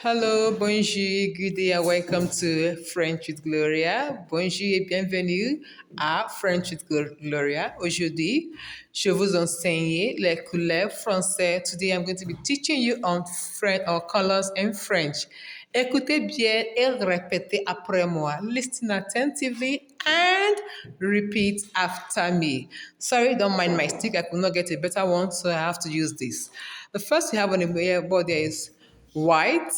Hello, bonjour, good day, and welcome to French with Gloria. Bonjour et bienvenue à French with Gloria. Aujourd'hui, je vous enseigne les couleurs français. Today, I'm going to be teaching you on colors in French. Écoutez bien et répétez après moi. Listen attentively and repeat after me. Sorry, don't mind my stick. I could not get a better one, so I have to use this. The first we have on the board there is white.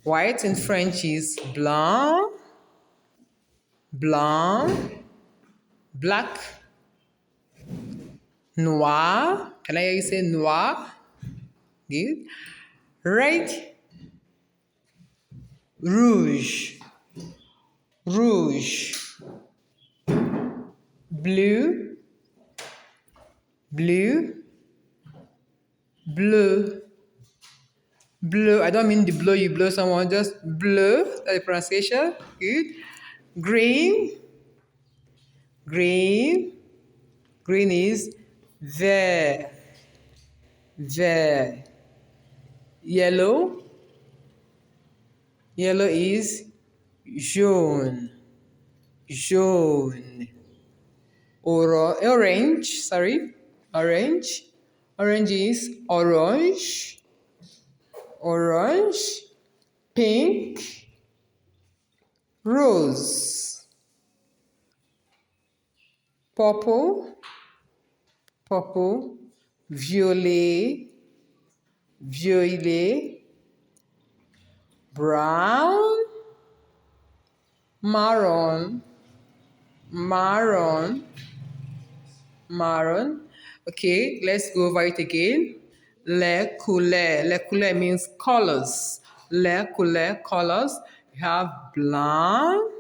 White in French is blanc, blanc, black, noir. Can I hear you say noir? Good. Red, rouge, rouge. Blue, blue, bleu. Bleu. I don't mean the blow you blow someone, just bleu. That's the pronunciation. Good. Green, green. Green is vert, vert. Yellow, yellow is jaune, jaune. Orange, sorry, orange. Orange is orange, orange. Pink, rose. Purple, purple. Violet, violet. Brown, maroon, maroon, maroon. Okay, let's go over it again. Les couleurs. Les couleurs means colors. Les couleurs, colors. You have blanc,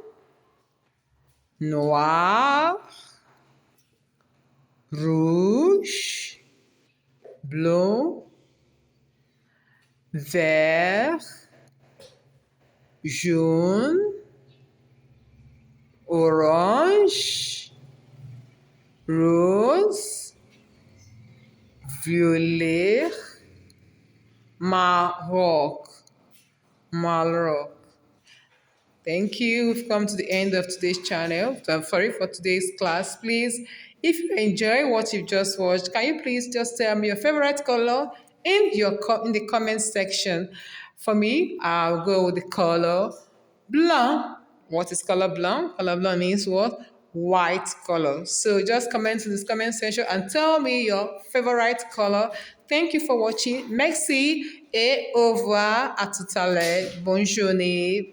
noir, rouge, bleu, vert, jaune, orange, rose, violet, Maroc. Maroc. Thank you. We've come to the end of today's channel. I'm sorry for today's class. Please, if you enjoy what you've just watched, can you please just tell me your favorite color in the comment section? For me, I'll go with the color blanc. What is color blanc? Color blanc means what? White color. So just comment in this comment section and tell me your favorite color. Thank you for watching. Merci et au revoir. À tout à l'heure. Bonne journée.